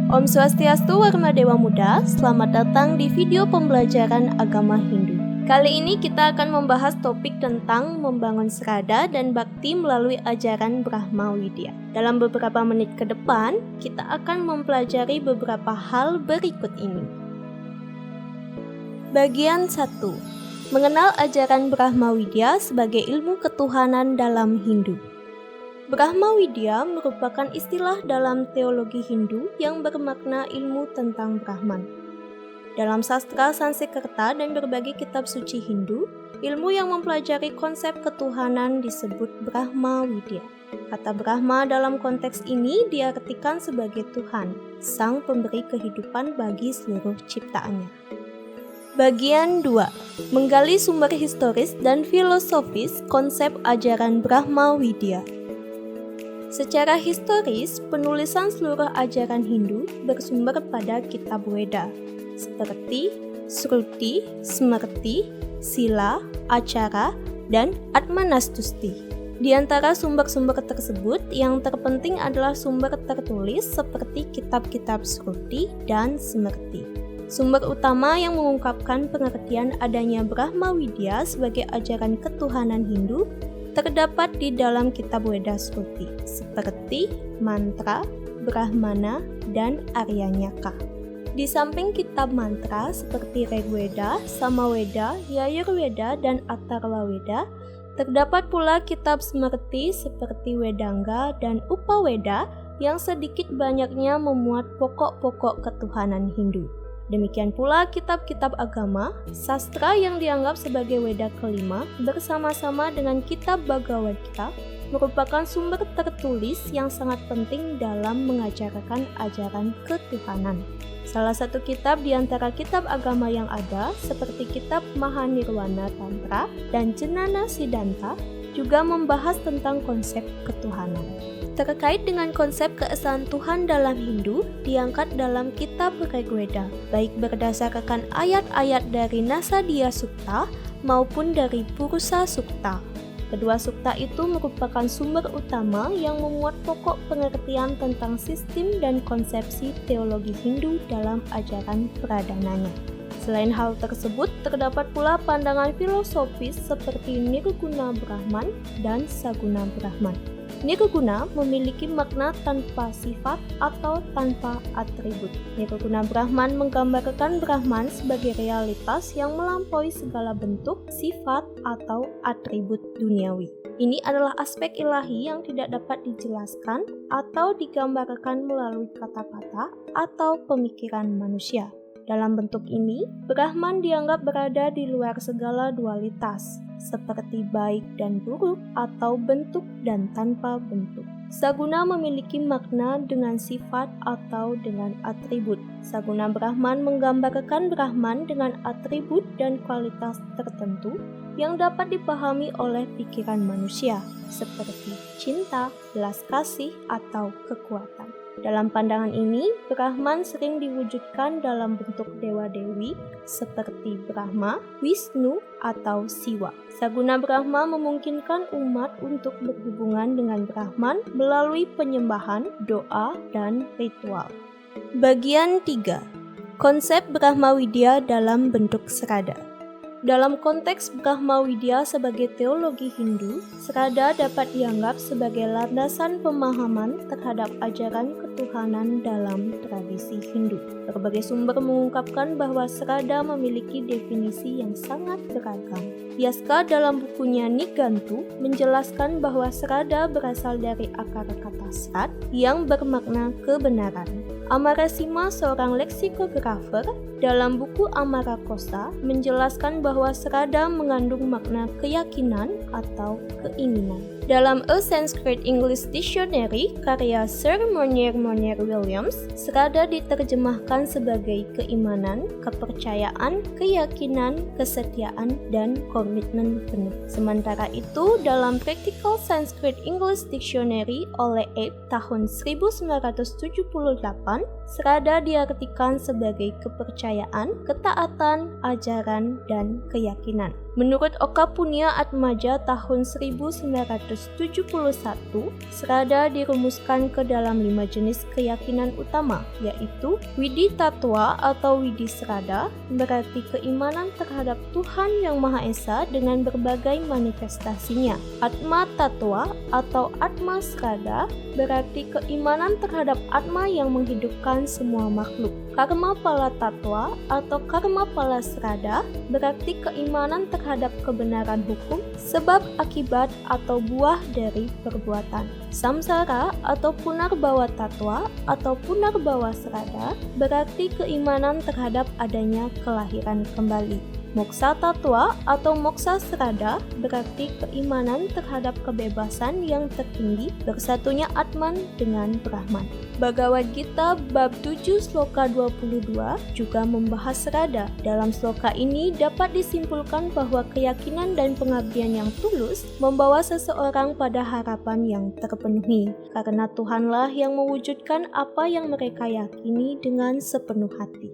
Om Swastiastu Warma Dewa Muda, selamat datang di video pembelajaran agama Hindu. Kali ini kita akan membahas topik tentang membangun serada dan bakti melalui ajaran Brahma Widya. Dalam beberapa menit ke depan, kita akan mempelajari beberapa hal berikut ini. Bagian 1. Mengenal ajaran Brahma Widya sebagai ilmu ketuhanan dalam Hindu. Brahma Widya merupakan istilah dalam teologi Hindu yang bermakna ilmu tentang Brahman. Dalam sastra Sanskerta dan berbagai kitab suci Hindu, ilmu yang mempelajari konsep ketuhanan disebut Brahma Widya. Kata Brahma dalam konteks ini diartikan sebagai Tuhan, sang pemberi kehidupan bagi seluruh ciptaannya. Bagian 2. Menggali sumber historis dan filosofis konsep ajaran Brahma Widya. Secara historis, penulisan seluruh ajaran Hindu bersumber pada kitab Weda, seperti Shruti, Smriti, Sila, Acara, dan Atmanastuti. Di antara sumber-sumber tersebut, yang terpenting adalah sumber tertulis seperti kitab-kitab Shruti dan Smriti. Sumber utama yang mengungkapkan pengertian adanya Brahma Widya sebagai ajaran ketuhanan Hindu terdapat di dalam kitab Weda Shruti, seperti mantra, Brahmana, dan Aryanyaka. Di samping kitab mantra seperti Rigveda, Samaveda, Yajurveda, dan Atharvaveda, terdapat pula kitab Smriti seperti Vedanga dan Upaveda yang sedikit banyaknya memuat pokok-pokok ketuhanan Hindu. Demikian pula kitab-kitab agama, sastra yang dianggap sebagai Weda kelima bersama-sama dengan kitab Bhagavad Gita merupakan sumber tertulis yang sangat penting dalam mengajarkan ajaran ketuhanan. Salah satu kitab di antara kitab agama yang ada, seperti kitab Mahanirvana Tantra dan Jnana Siddhanta, juga membahas tentang konsep ketuhanan. Terkait dengan konsep keesaan Tuhan dalam Hindu diangkat dalam kitab Rigveda, baik berdasarkan ayat-ayat dari Nasadiya Sukta maupun dari Purusa Sukta. Kedua sukta itu merupakan sumber utama yang memuat pokok pengertian tentang sistem dan konsepsi teologi Hindu dalam ajaran pradananya. Selain hal tersebut, terdapat pula pandangan filosofis seperti Nirguna Brahman dan Saguna Brahman. Nirguna memiliki makna tanpa sifat atau tanpa atribut. Nirguna Brahman menggambarkan Brahman sebagai realitas yang melampaui segala bentuk, sifat, atau atribut duniawi. Ini adalah aspek ilahi yang tidak dapat dijelaskan atau digambarkan melalui kata-kata atau pemikiran manusia. Dalam bentuk ini, Brahman dianggap berada di luar segala dualitas, seperti baik dan buruk atau bentuk dan tanpa bentuk. Saguna memiliki makna dengan sifat atau dengan atribut. Saguna Brahman menggambarkan Brahman dengan atribut dan kualitas tertentu yang dapat dipahami oleh pikiran manusia, seperti cinta, belas kasih, atau kekuatan. Dalam pandangan ini, Brahman sering diwujudkan dalam bentuk dewa-dewi seperti Brahma, Wisnu, atau Siwa. Saguna Brahma memungkinkan umat untuk berhubungan dengan Brahman melalui penyembahan, doa, dan ritual. Bagian 3. Konsep Brahma Widya dalam bentuk serada. Dalam konteks Brahma Widya sebagai teologi Hindu, serada dapat dianggap sebagai landasan pemahaman terhadap ajaran ketuhanan dalam tradisi Hindu. Berbagai sumber mengungkapkan bahwa serada memiliki definisi yang sangat beragam. Yaska dalam bukunya Nigantu menjelaskan bahwa serada berasal dari akar kata srat yang bermakna kebenaran. Amarasima, seorang leksikografer, dalam buku Amarakosa menjelaskan bahwa serada mengandung makna keyakinan atau keinginan. Dalam A Sanskrit English Dictionary karya Sir Monier Williams, serada diterjemahkan sebagai keimanan, kepercayaan, keyakinan, kesetiaan, dan komitmen penuh. Sementara itu, dalam Practical Sanskrit English Dictionary oleh Abe tahun 1978, serada diartikan sebagai kepercayaan, ketaatan, ajaran, dan keyakinan. Menurut Okapunia Atmaja tahun 1971, Srada dirumuskan ke dalam 5 jenis keyakinan utama, yaitu Widi Tattwa atau Widi Srada, berarti keimanan terhadap Tuhan Yang Maha Esa dengan berbagai manifestasinya. Atma Tattwa atau Atma Srada, berarti keimanan terhadap Atma yang menghidupkan semua makhluk. Karma Pala Tattwa atau Karma Pala Srada, berarti keimanan terhadap kebenaran hukum, sebab akibat atau buah dari perbuatan. Samsara atau Punarbawa Tattwa atau Punarbawa Srada, berarti keimanan terhadap adanya kelahiran kembali. Moksa Tattwa atau Moksa Srada berarti keimanan terhadap kebebasan yang tertinggi, bersatunya Atman dengan Brahman. Bhagavad Gita bab 7 sloka 22 juga membahas Srada. Dalam sloka ini dapat disimpulkan bahwa keyakinan dan pengabdian yang tulus membawa seseorang pada harapan yang terpenuhi, karena Tuhanlah yang mewujudkan apa yang mereka yakini dengan sepenuh hati.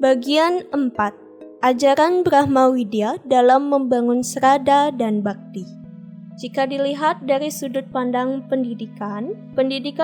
Bagian 4. Ajaran Brahma Widya dalam membangun Srada dan Bhakti. Jika dilihat dari sudut pandang pendidikan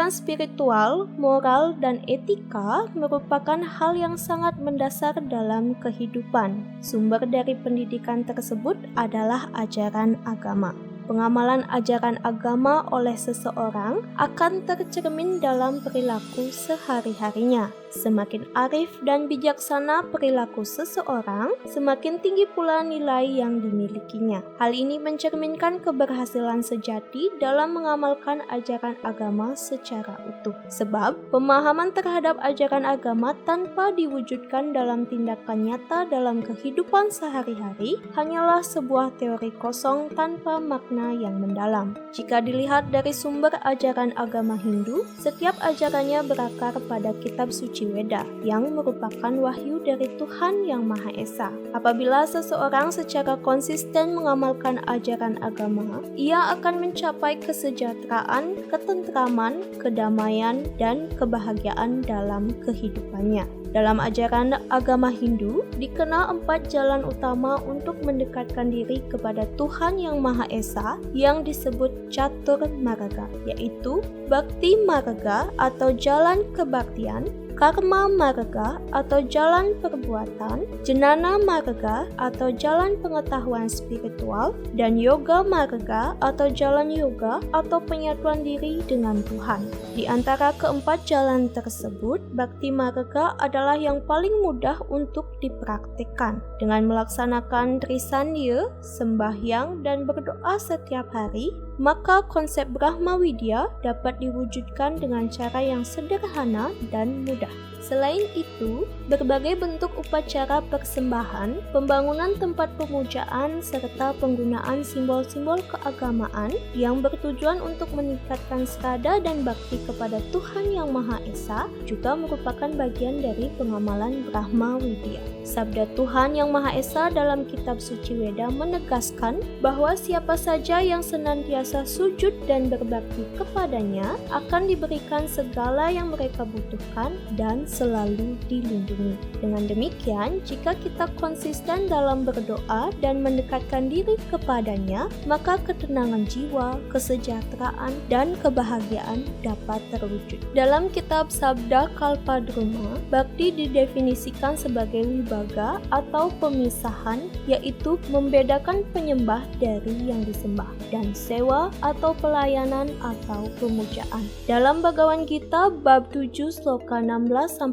spiritual, moral, dan etika merupakan hal yang sangat mendasar dalam kehidupan. Sumber dari pendidikan tersebut adalah ajaran agama. Pengamalan ajaran agama oleh seseorang akan tercermin dalam perilaku sehari-harinya. Semakin arif dan bijaksana perilaku seseorang, semakin tinggi pula nilai yang dimilikinya. Hal ini mencerminkan keberhasilan sejati dalam mengamalkan ajaran agama secara utuh. Sebab, pemahaman terhadap ajaran agama tanpa diwujudkan dalam tindakan nyata dalam kehidupan sehari-hari hanyalah sebuah teori kosong tanpa makna yang mendalam. Jika dilihat dari sumber ajaran agama Hindu, setiap ajarannya berakar pada kitab suci Weda yang merupakan wahyu dari Tuhan Yang Maha Esa. Apabila seseorang secara konsisten mengamalkan ajaran agama, ia akan mencapai kesejahteraan, ketentraman, kedamaian, dan kebahagiaan dalam kehidupannya. Dalam ajaran agama Hindu, dikenal 4 jalan utama untuk mendekatkan diri kepada Tuhan Yang Maha Esa yang disebut Catur Marga, yaitu Bhakti Marga atau jalan kebaktian, Karma Marga atau jalan perbuatan, Jnana Marga atau jalan pengetahuan spiritual, dan Yoga Marga atau jalan yoga atau penyatuan diri dengan Tuhan. Di antara keempat jalan tersebut, Bhakti Marga adalah yang paling mudah untuk dipraktikkan. Dengan melaksanakan Trisandhya, sembahyang, dan berdoa setiap hari, maka konsep Brahma Widya dapat diwujudkan dengan cara yang sederhana dan mudah. Selain itu, berbagai bentuk upacara persembahan, pembangunan tempat pemujaan, serta penggunaan simbol-simbol keagamaan yang bertujuan untuk meningkatkan Srada dan Bhakti kepada Tuhan Yang Maha Esa juga merupakan bagian dari pengamalan Brahma Widya. Sabda Tuhan Yang Maha Esa dalam kitab suci Weda menegaskan bahwa siapa saja yang senantiasa sujud dan berbakti kepadanya akan diberikan segala yang mereka butuhkan dan selalu dilindungi. Dengan demikian, jika kita konsisten dalam berdoa dan mendekatkan diri kepadanya, maka ketenangan jiwa, kesejahteraan, dan kebahagiaan dapat terwujud. Dalam kitab Sabda Kalpadruma, Bhakti didefinisikan sebagai wibaga atau pemisahan, yaitu membedakan penyembah dari yang disembah, dan sewa atau pelayanan atau pemujaan. Dalam Bhagavad Gita bab 7 sloka 16-17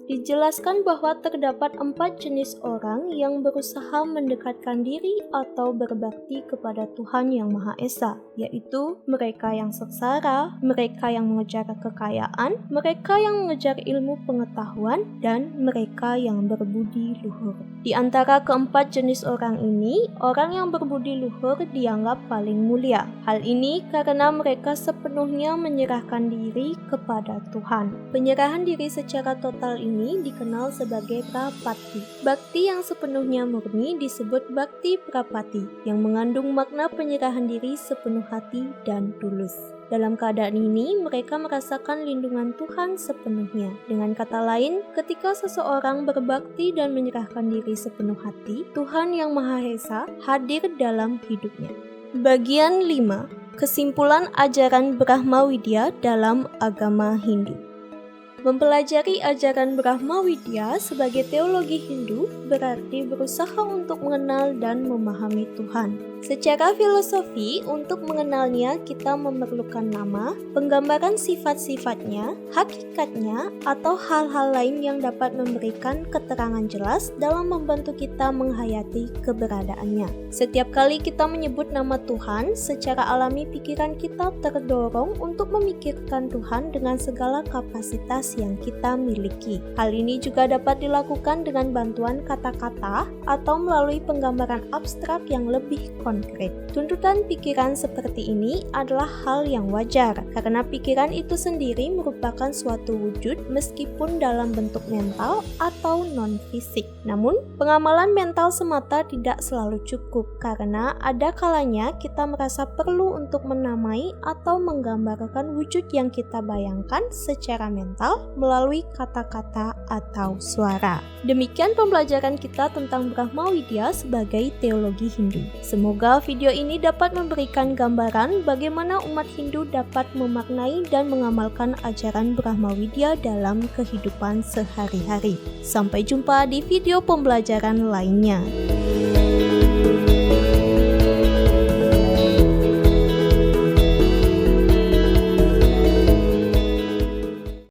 dijelaskan bahwa terdapat 4 jenis orang yang berusaha mendekatkan diri atau berbakti kepada Tuhan Yang Maha Esa, yaitu mereka yang sengsara, mereka yang mengejar kekayaan, mereka yang mengejar ilmu pengetahuan, dan mereka yang berbudi luhur. Di antara keempat jenis orang ini, orang yang berbudi luhur dianggap paling mulia. Hal ini karena mereka sepenuhnya menyerahkan diri kepada Tuhan. Penyerahan diri secara total ini dikenal sebagai prapatti. Bakti yang sepenuhnya murni disebut Bhakti Prapatti, yang mengandung makna penyerahan diri sepenuh hati dan tulus. Dalam keadaan ini, mereka merasakan lindungan Tuhan sepenuhnya. Dengan kata lain, ketika seseorang berbakti dan menyerahkan diri sepenuh hati, Tuhan yang Maha Esa hadir dalam hidupnya. Bagian 5. Kesimpulan ajaran Brahma Widya dalam agama Hindu. Mempelajari ajaran Brahma Widya sebagai teologi Hindu berarti berusaha untuk mengenal dan memahami Tuhan. Secara filosofi, untuk mengenalnya kita memerlukan nama, penggambaran sifat-sifatnya, hakikatnya, atau hal-hal lain yang dapat memberikan keterangan jelas dalam membantu kita menghayati keberadaannya. Setiap kali kita menyebut nama Tuhan, secara alami pikiran kita terdorong untuk memikirkan Tuhan dengan segala kapasitas yang kita miliki. Hal ini juga dapat dilakukan dengan bantuan kata-kata atau melalui penggambaran abstrak yang lebih konkret. Tuntutan pikiran seperti ini adalah hal yang wajar, karena pikiran itu sendiri merupakan suatu wujud meskipun dalam bentuk mental atau non-fisik. Namun, pengamalan mental semata tidak selalu cukup, karena ada kalanya kita merasa perlu untuk menamai atau menggambarkan wujud yang kita bayangkan secara mental melalui kata-kata atau suara. Demikian pembelajaran kita tentang Brahma Widya sebagai teologi Hindu. Semoga video ini dapat memberikan gambaran bagaimana umat Hindu dapat memaknai dan mengamalkan ajaran Brahma Widya dalam kehidupan sehari-hari. Sampai jumpa di video pembelajaran lainnya.